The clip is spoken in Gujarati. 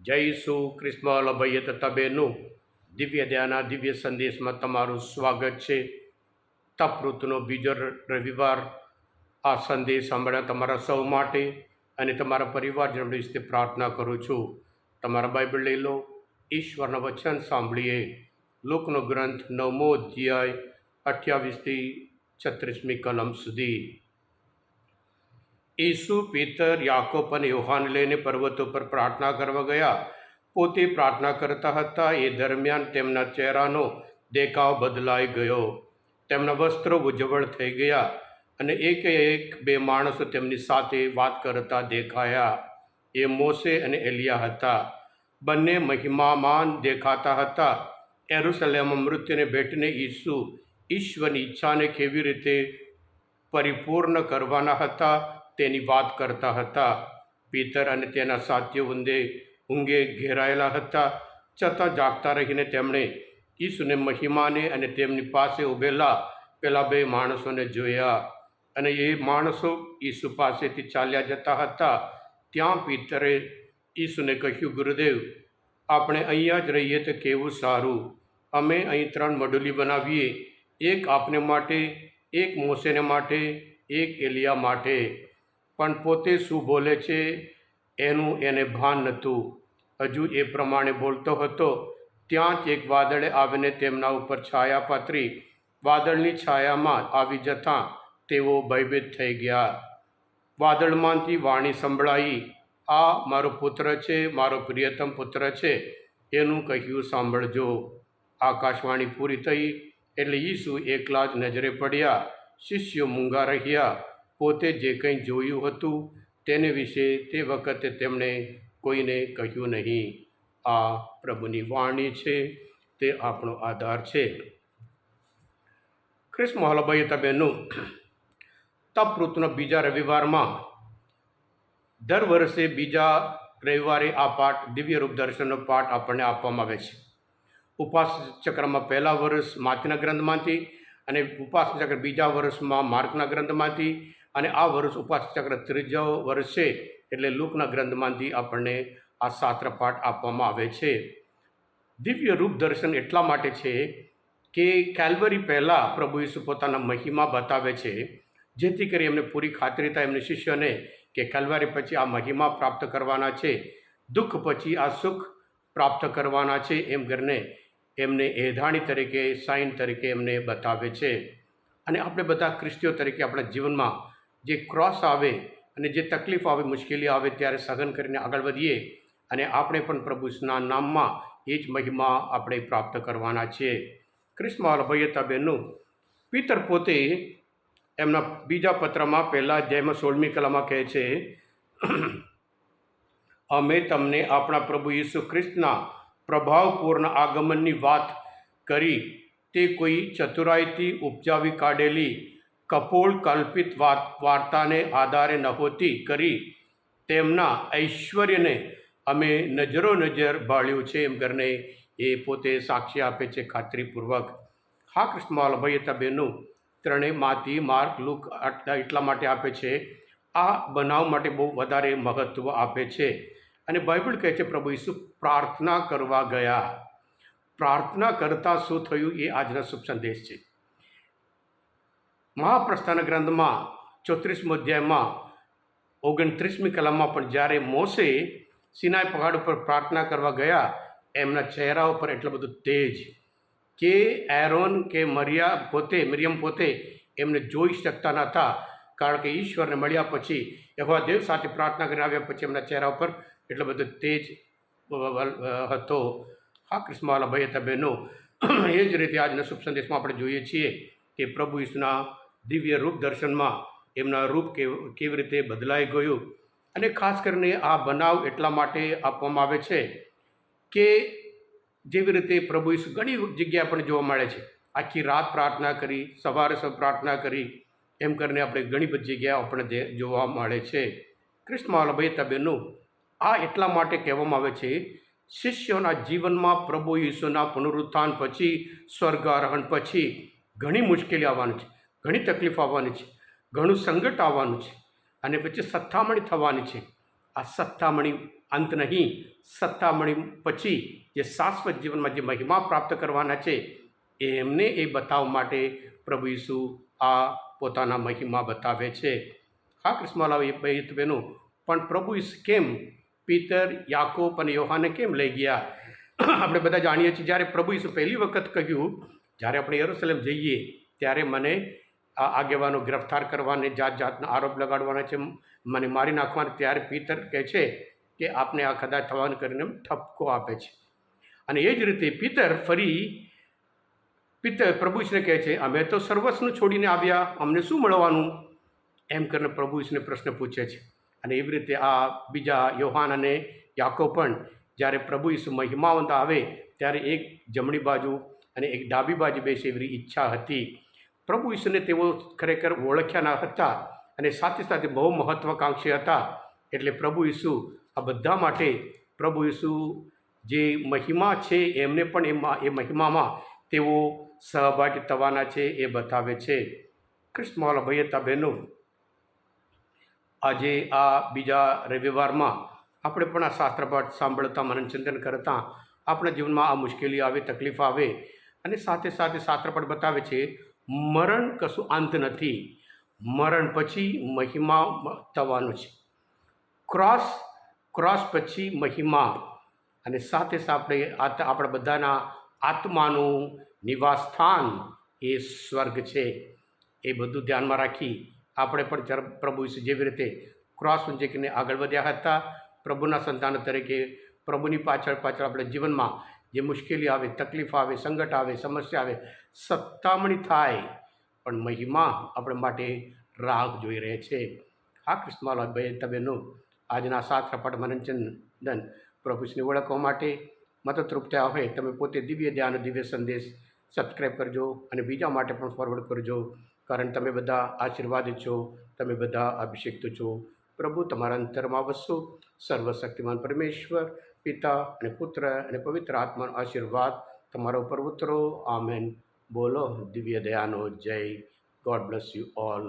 જય ઈસુ ખ્રિસ્તમાં લભાઈએ તથા બહેનો, દિવ્ય ધ્યાનના દિવ્ય સંદેશમાં તમારું સ્વાગત છે. તપ ઋતુનો બીજો રવિવાર. આ સંદેશ સાંભળ્યા તમારા સૌ માટે અને તમારા પરિવારજનો વિશે પ્રાર્થના કરું છું. તમારા બાઇબલ લઈ લો, ઈશ્વરના વચન સાંભળીએ. લોકનો ગ્રંથ 9મો અધ્યાય 28થી 36મી કલમ સુધી. ઈસુ પીતર, યાકોબ અને યોહાન લઈને પર્વતો પર પ્રાર્થના કરવા ગયા. પોતે પ્રાર્થના કરતા હતા એ દરમિયાન તેમના ચહેરાનો દેખાવ બદલાઈ ગયો. તેમના વસ્ત્રો ઉજ્જવળ થઈ ગયા અને એક બે માણસો તેમની સાથે વાત કરતા દેખાયા. એ મોસે અને એલિયા હતા. બંને મહિમામાન દેખાતા હતા. યરુશલેમમાં મૃત્યુને ભેટને ઈસુ ઈશ્વરની ઈચ્છાને કેવી રીતે પરિપૂર્ણ કરવાના હતા તેની વાત કરતા હતા. પીતર અને તેના સાથીઓ ઊંઘે ઘેરાયેલા હતા. છતાં જાગતા રહીને તેમણે ઈસુને મહિમાને અને તેમની પાસે ઊભેલા પેલા બે માણસોને જોયા. અને એ માણસો ઈસુ પાસેથી ચાલ્યા જતા હતા. ત્યાં પીતરે ઈસુને કહ્યું, ગુરુદેવ, આપણે અહીંયા જ રહીએ તો કેવું સારું. અમે અહીં 3 મડુલી બનાવીએ, એક આપને માટે, એક મોસેને માટે, એક એલિયા માટે. પણ પોતે શું બોલે છે એનું એને ભાન નહોતું. હજુ એ પ્રમાણે બોલતો હતો ત્યાં જ એક વાદળે આવીને તેમના ઉપર છાયા પાથરી. વાદળની છાયામાં આવી જતાં તેઓ ભયભીત થઈ ગયા. વાદળમાંથી વાણી સંભળાઈ, આ મારો પુત્ર છે, મારો પ્રિયતમ પુત્ર છે, એનું કહ્યું સાંભળજો. આકાશવાણી પૂરી થઈ એટલે ઈસુ એકલા જ નજરે પડ્યા. શિષ્યો મૂંગા રહ્યા. પોતે જે કંઈ જોયું હતું તેને વિશે તે વખતે તેમણે કોઈને કહ્યું નહીં. આ પ્રભુની વાણી છે, તે આપણો આધાર છે. ખ્રિસ્ત મહાલભાઈ તબેનું તપ ઋતુના બીજા રવિવારમાં દર વર્ષે બીજા રવિવારે આ પાઠ દિવ્ય રૂપ દર્શનનો પાઠ આપણને આપવામાં આવે છે. ઉપાસ ચક્રમાં પહેલા વર્ષ માથીના ગ્રંથમાંથી અને ઉપાસ ચક્ર બીજા વર્ષમાં માર્કના ગ્રંથમાંથી અને આ વર્ષ ઉપાસ ચક્ર ત્રીજો વર્ષ છે એટલે લૂકના ગ્રંથમાંથી આપણને આ શાસ્ત્ર પાઠ આપવામાં આવે છે. દિવ્ય રૂપ દર્શન એટલા માટે છે કે કેલ્વરી પહેલાં પ્રભુ ઈસુ પોતાના મહિમા બતાવે છે, જેથી કરી એમને પૂરી ખાતરી થાય એમને શિષ્યોને કે કેલ્વરી પછી આ મહિમા પ્રાપ્ત કરવાના છે, દુઃખ પછી આ સુખ પ્રાપ્ત કરવાના છે. એમ કરીને એમને એધાણી તરીકે, સાઇન તરીકે એમને બતાવે છે. અને આપણે બધા ખ્રિસ્તીઓ તરીકે આપણા જીવનમાં જે ક્રોસ આવે અને જે તકલીફ આવે, મુશ્કેલી આવે ત્યારે સહન કરીને આગળ વધીએ અને આપણે પણ પ્રભુના નામમાં એ જ મહિમા આપણે પ્રાપ્ત કરવાના છીએ. ખ્રિસ્તમાં ભાઈ બહેનો, પીતર પોતે એમના બીજા પત્રમાં પહેલા અધ્યાયમાં 16મી કલમમાં કહે છે, અમે તમને આપણા પ્રભુ ઈસુ ખ્રિસ્તના પ્રભાવપૂર્ણ આગમનની વાત કરી. તે કોઈ ચતુરાઈથી ઉપજાવી કાઢેલી કપોળ કલ્પિત વાર્તાને આધારે નહોતી કરી. તેમના ઐશ્વર્યને અમે નજર ભાળ્યું છે. એમ કરીને એ પોતે સાક્ષી આપે છે ખાતરીપૂર્વક. હા કૃષ્ણમાલ ભાઈ હતા બહેનો, ત્રણેય માથી માર્ક, લૂક એટલા માટે આપે છે, આ બનાવ માટે બહુ વધારે મહત્ત્વ આપે છે. અને બાઇબલ કહે છે પ્રભુ ઈસુ પ્રાર્થના કરવા ગયા. પ્રાર્થના કરતાં શું થયું એ આજના શુભ સંદેશ છે. મહાપ્રસ્થાન ગ્રંથમાં 34મો અધ્યાયમાં 29મી કલમમાં પણ જ્યારે મોસે સિનાઈ પહાડ ઉપર પ્રાર્થના કરવા ગયા, એમના ચહેરા ઉપર એટલું બધું તેજ કે એરોન કે મરિયમ પોતે એમને જોઈ શકતા નહોતા. કારણ કે ઈશ્વરને મળ્યા પછી, યહોવા દેવ સાથે પ્રાર્થના કરીને આવ્યા પછી એમના ચહેરા ઉપર એટલો બધો તેજ હતો. હા કૃષ્ણવાલા ભાઈ હતા બહેનો, એ જ રીતે આજના શુભ સંદેશમાં આપણે જોઈએ છીએ કે પ્રભુ ઈસુના દિવ્ય રૂપ દર્શનમાં એમના રૂપ કેવી રીતે બદલાઈ ગયું. અને ખાસ કરીને આ બનાવ એટલા માટે આપવામાં આવે છે કે જેવી રીતે પ્રભુ ઈસુ ઘણી જગ્યાએ પણ જોવા મળે છે. આખી રાત પ્રાર્થના કરી, સવારે પ્રાર્થના કરી, એમ કરીને આપણે ઘણી બધી જગ્યાએ આપણને જોવા મળે છે. ખ્રિસ્તમાં ભાઈ તબેનું, આ એટલા માટે કહેવામાં આવે છે શિષ્યોના જીવનમાં પ્રભુ ઈસુના પુનરુત્થાન પછી, સ્વર્ગારોહણ પછી ઘણી મુશ્કેલી આવવાની છે, ઘણી તકલીફ આવવાની છે, ઘણું સંકટ આવવાનું છે અને પછી સત્તામણી થવાની છે. આ સત્તામણી અંત નહીં, સત્તામણી પછી જે શાશ્વત જીવનમાં જે મહિમા પ્રાપ્ત કરવાના છે એમને એ બતાવવા માટે પ્રભુ ઈસુ આ પોતાના મહિમા બતાવે છે. હા કૃષ્ણવાલા ભાઈ બહેનો, પણ પ્રભુ ઈસુ કેમ પીતર, યાકોબ અને યોહાને કેમ લઈ ગયા? આપણે બધા જાણીએ છીએ, જ્યારે પ્રભુ ઈસુ પહેલી વખત કહ્યું, જ્યારે આપણે યરુશલેમ જઈએ ત્યારે મને આ આગેવાનો ગિરફ્તાર કરવાને, જાત જાતના આરોપ લગાડવાના છે, મને મારી નાખવાના, ત્યારે પીતર કહે છે કે આપને આ કદાચ થવાનું કરીને ઠપકો આપે છે. અને એ જ રીતે પીતર પ્રભુ ઈસુને કહે છે, અમે તો સર્વસ્વનું છોડીને આવ્યા, અમને શું મળવાનું? એમ કરીને પ્રભુ ઈસુને પ્રશ્ન પૂછે છે. અને એવી રીતે આ બીજા યોહાન અને યાકોબ પણ જ્યારે પ્રભુ ઈસુ મહિમાવંત આવે ત્યારે એક જમણી બાજુ અને એક ડાબી બાજુ બેસે એવી ઈચ્છા હતી. પ્રભુ ઈસુને તેઓ ખરેખર ઓળખ્યા ન હતા અને સાથે સાથે બહુ મહત્વાકાંક્ષી હતા. એટલે પ્રભુ ઈસુ આ બધા માટે પ્રભુ ઈસુ જે મહિમા છે એમને પણ એ મહિમામાં તેઓ સહભાગી થવાના છે એ બતાવે છે. કૃષ્ણવાલા ભાઈ હતા બહેનો, આજે આ બીજા રવિવારમાં આપણે પણ આ શાસ્ત્રપાઠ સાંભળતા, મનનચિંતન કરતા આપણા જીવનમાં આ મુશ્કેલી આવે, તકલીફ આવે, અને સાથે સાથે શાસ્ત્રપાઠ બતાવે છે મરણ કશું અંત નથી, મરણ પછી મહિમા થવાનું છે. ક્રોસ પછી મહિમા, અને સાથે સાથે આપણા બધાના આત્માનું નિવાસ સ્થાન એ સ્વર્ગ છે. એ બધું ધ્યાનમાં રાખી આપણે પણ પ્રભુ ઈસુ જેવી રીતે ક્રોસ ઊંચકીને આગળ વધ્યા હતા, પ્રભુના સંતાન તરીકે પ્રભુની પાછળ આપણે જીવનમાં જે મુશ્કેલી આવે, તકલીફ આવે, સંકટ આવે, સમસ્યા આવે, સત્તામણી થાય, પણ મહિમા આપણે માટે રાહ જોઈ રહે છે. હા કૃષ્ણવાલા ભાઈ બહેનો, આજના શાસ્ત્રપાઠ મનનચંદન પ્રભુ ઈસુને ઓળખવા માટે મદદરૂપ થયા હોય તમે પોતે દિવ્ય ધ્યાન, દિવ્ય સંદેશ સબસ્ક્રાઈબ કરજો અને બીજા માટે પણ ફોરવર્ડ કરજો. કારણ તમે બધા આશીર્વાદિત છો, તમે બધા અભિષિક્ત છો. પ્રભુ તમારા અંતરમાં વસો. સર્વશક્તિમાન પરમેશ્વર પિતા અને પુત્ર અને પવિત્ર આત્માનો આશીર્વાદ તમારા ઉપર ઉતરો. આમેન. બોલો દિવ્ય દયાનો જય. God bless you all.